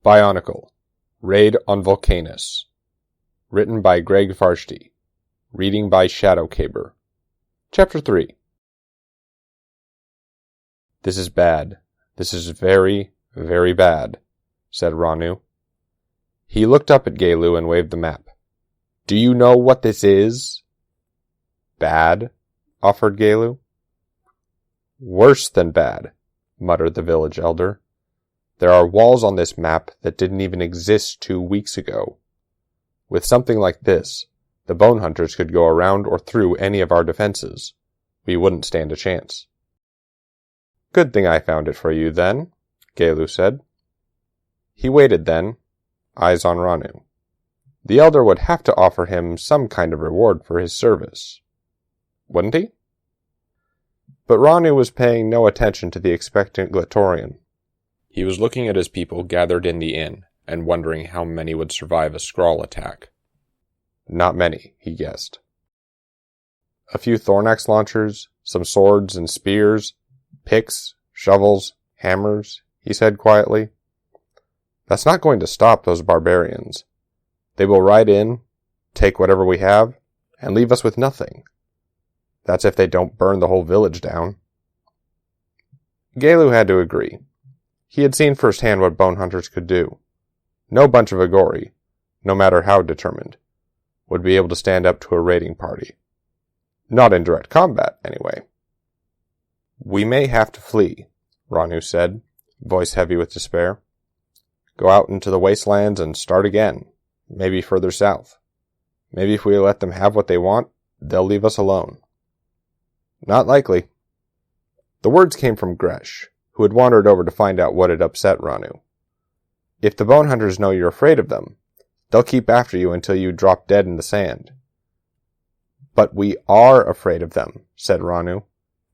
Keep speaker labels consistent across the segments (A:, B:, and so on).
A: BIONICLE, Raid on Vulcanus. Written by Greg Varshty. Reading by Shadowcaber. Chapter 3. This is bad. This is very, very bad, said Ranu. He looked up at Galu and waved the map. Do you know what this is? Bad, offered Galu. Worse than bad, muttered the village elder. There are walls on this map that didn't even exist 2 weeks ago. With something like this, the bone hunters could go around or through any of our defenses. We wouldn't stand a chance. Good thing I found it for you, then, Galu said. He waited then, eyes on Ranu. The elder would have to offer him some kind of reward for his service. Wouldn't he? But Ranu was paying no attention to the expectant Glatorian. He was looking at his people gathered in the inn, and wondering how many would survive a Scrawl attack. Not many, he guessed. A few Thornax launchers, some swords and spears, picks, shovels, hammers, he said quietly. That's not going to stop those barbarians. They will ride in, take whatever we have, and leave us with nothing. That's if they don't burn the whole village down. Galu had to agree. He had seen firsthand what bone hunters could do. No bunch of Agori, no matter how determined, would be able to stand up to a raiding party. Not in direct combat, anyway. We may have to flee, Ranu said, voice heavy with despair. Go out into the wastelands and start again, maybe further south. Maybe if we let them have what they want, they'll leave us alone. Not likely. The words came from Gresh, who had wandered over to find out what had upset Ranu. If the bone hunters know you're afraid of them, they'll keep after you until you drop dead in the sand. But we are afraid of them, said Ranu,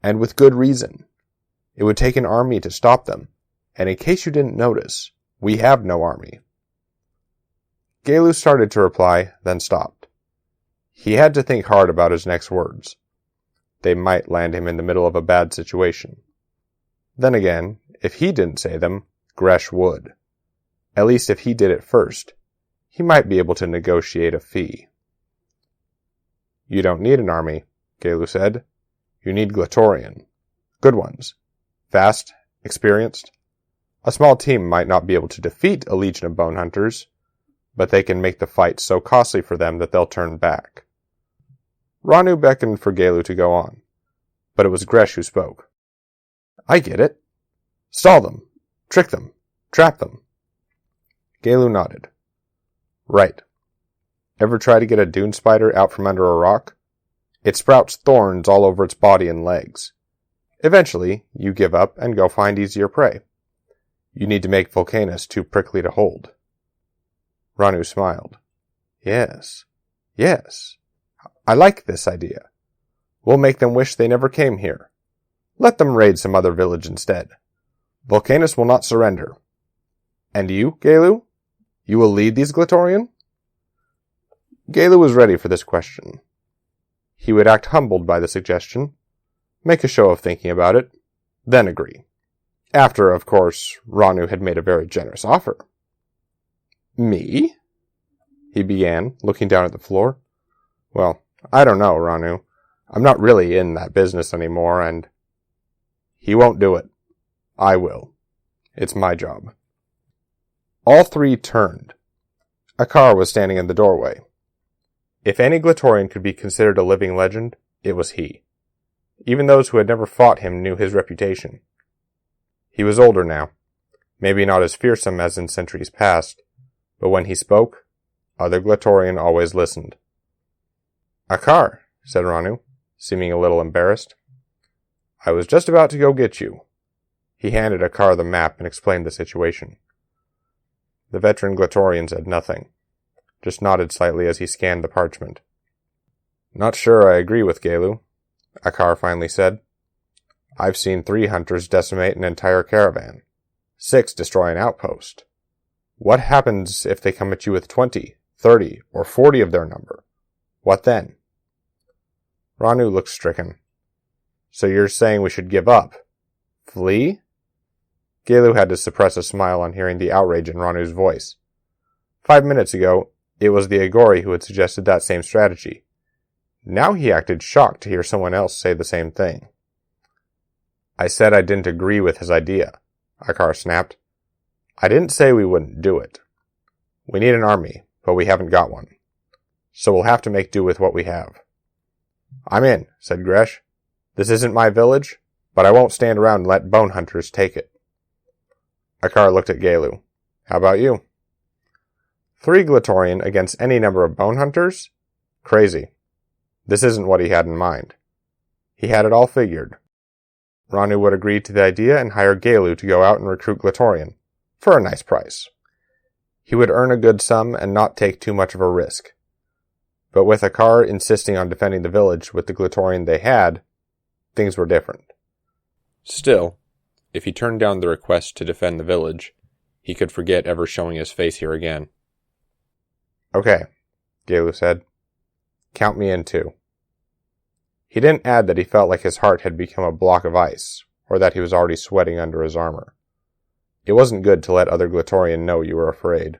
A: and with good reason. It would take an army to stop them, and in case you didn't notice, we have no army. Galu started to reply, then stopped. He had to think hard about his next words. They might land him in the middle of a bad situation. Then again, if he didn't say them, Gresh would. At least if he did it first, he might be able to negotiate a fee. You don't need an army, Galu said. You need Glatorian. Good ones. Fast, experienced. A small team might not be able to defeat a legion of bone hunters, but they can make the fight so costly for them that they'll turn back. Ranu beckoned for Galu to go on, but it was Gresh who spoke. I get it. Stall them. Trick them. Trap them. Galu nodded. Right. Ever try to get a dune spider out from under a rock? It sprouts thorns all over its body and legs. Eventually, you give up and go find easier prey. You need to make Vulcanus too prickly to hold. Ranu smiled. Yes. I like this idea. We'll make them wish they never came here. Let them raid some other village instead. Vulcanus will not surrender. And you, Galu? You will lead these Glatorian? Galu was ready for this question. He would act humbled by the suggestion, make a show of thinking about it, then agree. After, of course, Ranu had made a very generous offer. Me? He began, looking down at the floor. Well, I don't know, Ranu. I'm not really in that business anymore, and... He won't do it. I will. It's my job. All three turned. A car was standing in the doorway. If any Glatorian could be considered a living legend, it was he. Even those who had never fought him knew his reputation. He was older now, maybe not as fearsome as in centuries past, but when he spoke, other Glatorian always listened. A car, said Ranu, seeming a little embarrassed. I was just about to go get you. He handed Akar the map and explained the situation. The veteran Glatorian said nothing, just nodded slightly as he scanned the parchment. Not sure I agree with Galu, Akar finally said. I've seen 3 hunters decimate an entire caravan, 6 destroy an outpost. What happens if they come at you with 20, 30, or 40 of their number? What then? Ranu looked stricken. So you're saying we should give up? Flee? Galu had to suppress a smile on hearing the outrage in Ranu's voice. 5 minutes ago, it was the Agori who had suggested that same strategy. Now he acted shocked to hear someone else say the same thing. I said I didn't agree with his idea, Akar snapped. I didn't say we wouldn't do it. We need an army, but we haven't got one. So we'll have to make do with what we have. I'm in, said Gresh. This isn't my village, but I won't stand around and let bone hunters take it. Akar looked at Galu. How about you? 3 Glatorian against any number of bone hunters? Crazy. This isn't what he had in mind. He had it all figured. Ranu would agree to the idea and hire Galu to go out and recruit Glatorian, for a nice price. He would earn a good sum and not take too much of a risk. But with Akar insisting on defending the village with the Glatorian they had, things were different. Still, if he turned down the request to defend the village, he could forget ever showing his face here again. Okay, Galu said. Count me in too. He didn't add that he felt like his heart had become a block of ice, or that he was already sweating under his armor. It wasn't good to let other Glatorian know you were afraid.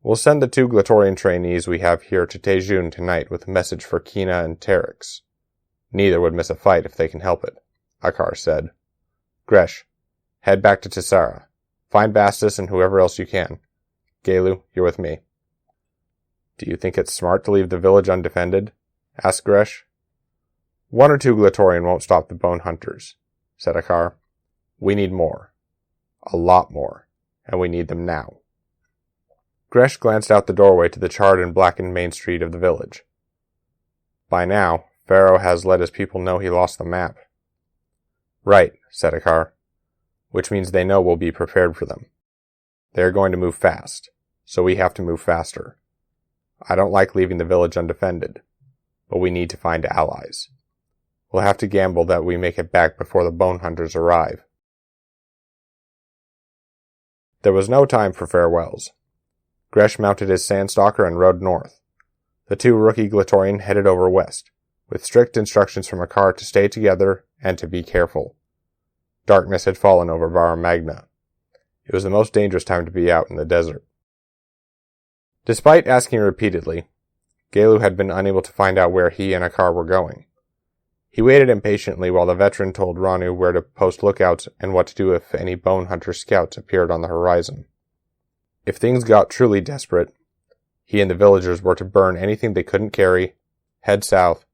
A: We'll send the 2 Glatorian trainees we have here to Tejun tonight with a message for Kina and Terex. Neither would miss a fight if they can help it, Akar said. Gresh, head back to Tessara. Find Bastus and whoever else you can. Galu, you're with me. Do you think it's smart to leave the village undefended? Asked Gresh. 1 or 2 Glatorian won't stop the bone hunters, said Akar. We need more. A lot more. And we need them now. Gresh glanced out the doorway to the charred and blackened main street of the village. By now, Pharaoh has let his people know he lost the map. Right, said Akar. Which means they know we'll be prepared for them. They are going to move fast, so we have to move faster. I don't like leaving the village undefended, but we need to find allies. We'll have to gamble that we make it back before the bone hunters arrive. There was no time for farewells. Gresh mounted his sandstalker and rode north. The 2 rookie Glatorian headed over west, with strict instructions from Akar to stay together and to be careful. Darkness had fallen over Vara Magna. It was the most dangerous time to be out in the desert. Despite asking repeatedly, Galu had been unable to find out where he and Akar were going. He waited impatiently while the veteran told Ranu where to post lookouts and what to do if any bone hunter scouts appeared on the horizon. If things got truly desperate, he and the villagers were to burn anything they couldn't carry, head south,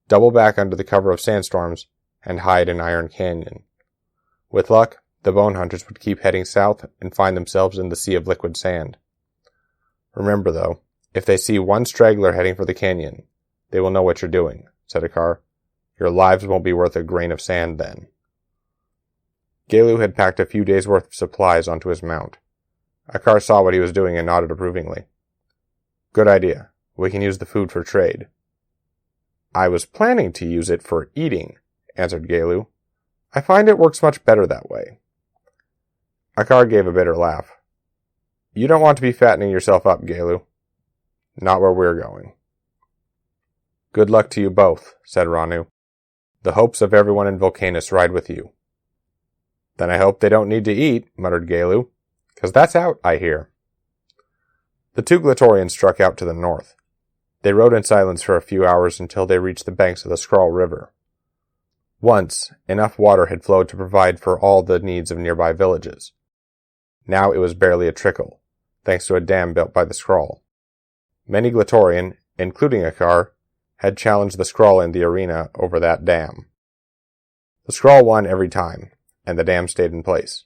A: double back under the cover of sandstorms, and hide in Iron Canyon. With luck, the bone hunters would keep heading south and find themselves in the sea of liquid sand. Remember, though, if they see one straggler heading for the canyon, they will know what you're doing, said Akar. Your lives won't be worth a grain of sand then. Galu had packed a few days' worth of supplies onto his mount. Akar saw what he was doing and nodded approvingly. Good idea. We can use the food for trade. I was planning to use it for eating, answered Galu. I find it works much better that way. Akar gave a bitter laugh. You don't want to be fattening yourself up, Galu. Not where we're going. Good luck to you both, said Ranu. The hopes of everyone in Vulcanus ride with you. Then I hope they don't need to eat, muttered Galu, 'cause that's out, I hear. The 2 Glatorians struck out to the north. They rode in silence for a few hours until they reached the banks of the Scrawl River. Once, enough water had flowed to provide for all the needs of nearby villages. Now it was barely a trickle, thanks to a dam built by the Scrawl. Many Glatorian, including Akar, had challenged the Scrawl in the arena over that dam. The Scrawl won every time, and the dam stayed in place.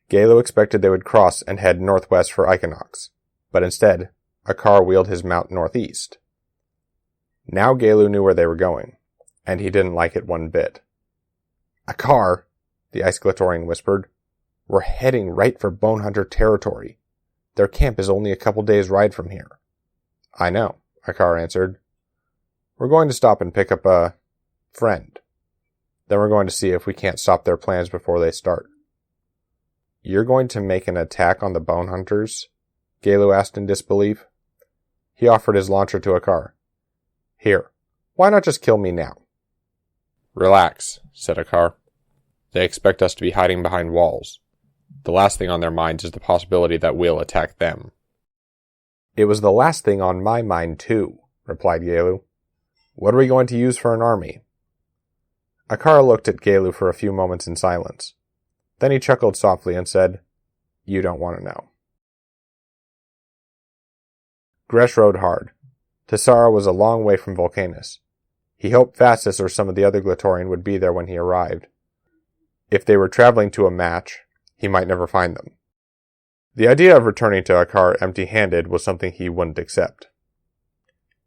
A: Galu expected they would cross and head northwest for Equinox, but instead, Akar wheeled his mount northeast. Now Galu knew where they were going, and he didn't like it one bit. Akar, the Ice Glatorian whispered, we're heading right for Bone Hunter territory. Their camp is only a couple days' ride from here. I know, Akar answered. We're going to stop and pick up a friend. Then we're going to see if we can't stop their plans before they start. You're going to make an attack on the Bone Hunters? Galu asked in disbelief. He offered his launcher to Akar. Here, why not just kill me now? Relax, said Akar. They expect us to be hiding behind walls. The last thing on their minds is the possibility that we'll attack them." "It was the last thing on my mind, too," replied Gelu. "What are we going to use for an army?" Akara looked at Gelu for a few moments in silence. Then he chuckled softly and said, "You don't want to know." Gresh rode hard. Tessara was a long way from Vulcanus. He hoped Vastus or some of the other Glatorian would be there when he arrived. If they were traveling to a match, he might never find them. The idea of returning to Akar empty-handed was something he wouldn't accept.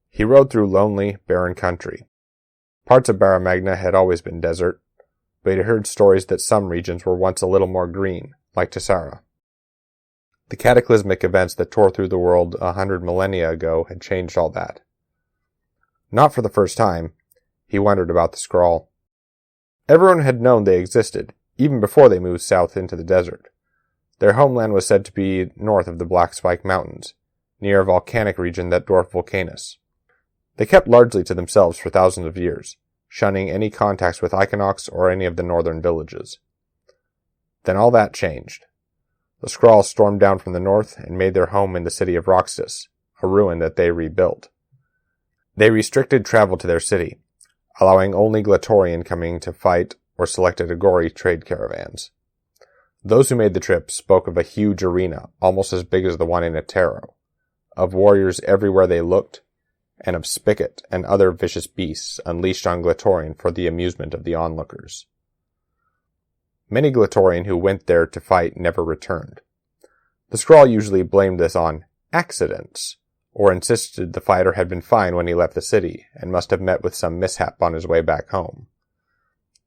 A: He rode through lonely, barren country. Parts of Barra Magna had always been desert, but he heard stories that some regions were once a little more green, like Tessara. The cataclysmic events that tore through the world 100 millennia ago had changed all that. Not for the first time, he wondered about the Scrawl. Everyone had known they existed, even before they moved south into the desert. Their homeland was said to be north of the Black Spike Mountains, near a volcanic region that dwarfed Vulcanus. They kept largely to themselves for thousands of years, shunning any contacts with Equinox or any of the northern villages. Then all that changed. The Scrawl stormed down from the north and made their home in the city of Roxas, a ruin that they rebuilt. They restricted travel to their city, allowing only Glatorian coming to fight or selected Agori trade caravans. Those who made the trip spoke of a huge arena, almost as big as the one in Atero, of warriors everywhere they looked, and of Spigot and other vicious beasts unleashed on Glatorian for the amusement of the onlookers. Many Glatorian who went there to fight never returned. The Scrawl usually blamed this on accidents, or insisted the fighter had been fine when he left the city, and must have met with some mishap on his way back home.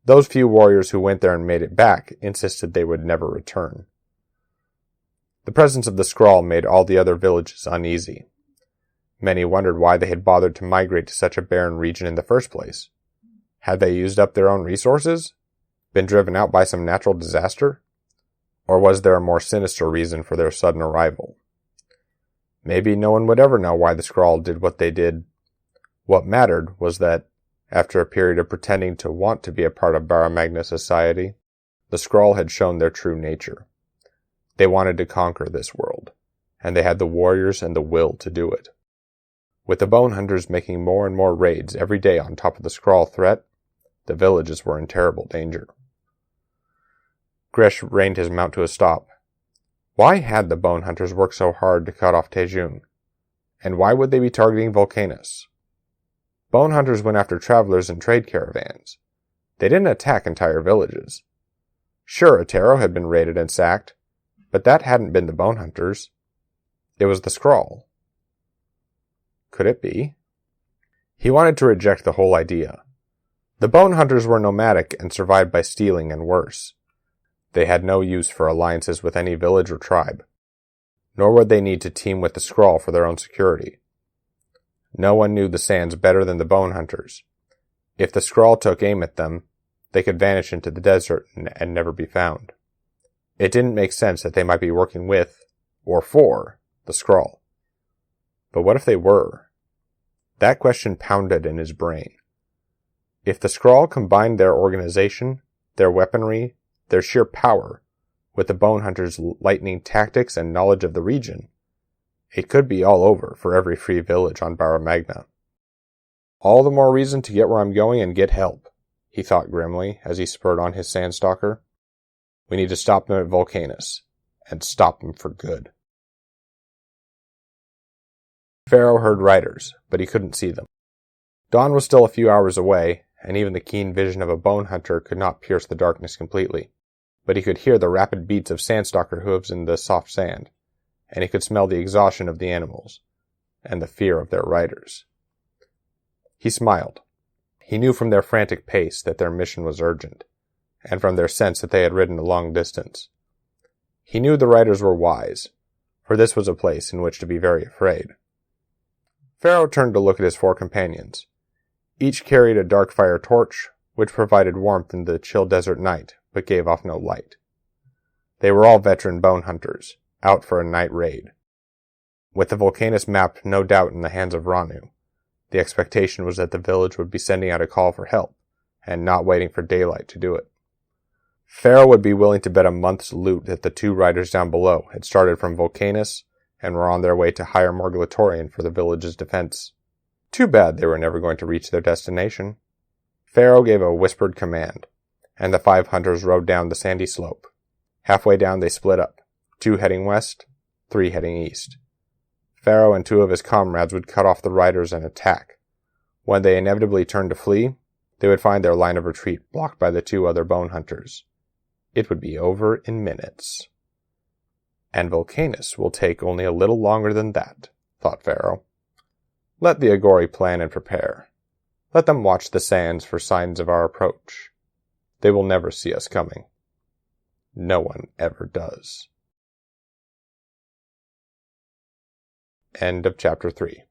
A: Those few warriors who went there and made it back insisted they would never return. The presence of the Scrawl made all the other villages uneasy. Many wondered why they had bothered to migrate to such a barren region in the first place. Had they used up their own resources? Been driven out by some natural disaster? Or was there a more sinister reason for their sudden arrival? Maybe no one would ever know why the Scrawl did what they did. What mattered was that, after a period of pretending to want to be a part of Barra Magna society, the Scrawl had shown their true nature. They wanted to conquer this world, and they had the warriors and the will to do it. With the bone hunters making more and more raids every day on top of the Scrawl threat, the villages were in terrible danger. Gresh reined his mount to a stop. Why had the bone hunters worked so hard to cut off Tejun? And why would they be targeting Vulcanus? Bone hunters went after travelers and trade caravans. They didn't attack entire villages. Sure, Atero had been raided and sacked, but that hadn't been the bone hunters. It was the Scrawl. Could it be? He wanted to reject the whole idea. The bone hunters were nomadic and survived by stealing and worse. They had no use for alliances with any village or tribe, nor would they need to team with the Scrawl for their own security. No one knew the sands better than the bone hunters. If the Scrawl took aim at them, they could vanish into the desert and never be found. It didn't make sense that they might be working with, or for, the Scrawl. But what if they were? That question pounded in his brain. If the Scrawl combined their organization, their weaponry, their sheer power, with the bone hunters' lightning tactics and knowledge of the region, it could be all over for every free village on Barra Magna. All the more reason to get where I'm going and get help, he thought grimly as he spurred on his sandstalker. We need to stop them at Vulcanus, and stop them for good. Pharaoh heard riders, but he couldn't see them. Dawn was still a few hours away, and even the keen vision of a bone hunter could not pierce the darkness completely, but he could hear the rapid beats of sandstalker hooves in the soft sand, and he could smell the exhaustion of the animals, and the fear of their riders. He smiled. He knew from their frantic pace that their mission was urgent, and from their sense that they had ridden a long distance. He knew the riders were wise, for this was a place in which to be very afraid. Pharaoh turned to look at his four companions. Each carried a dark fire torch, which provided warmth in the chill desert night, but gave off no light. They were all veteran bone hunters, out for a night raid. With the Vulcanus map no doubt in the hands of Ranu, the expectation was that the village would be sending out a call for help, and not waiting for daylight to do it. Pharaoh would be willing to bet a month's loot that the two riders down below had started from Vulcanus and were on their way to hire Morgulatorian for the village's defense. Too bad they were never going to reach their destination. Pharaoh gave a whispered command, and the 5 hunters rode down the sandy slope. Halfway down they split up, 2 heading west, 3 heading east. Pharaoh and 2 of his comrades would cut off the riders and attack. When they inevitably turned to flee, they would find their line of retreat blocked by the 2 other bone hunters. It would be over in minutes. And Vulcanus will take only a little longer than that, thought Pharaoh. Let the Agori plan and prepare. Let them watch the sands for signs of our approach. They will never see us coming. No one ever does. End of chapter 3.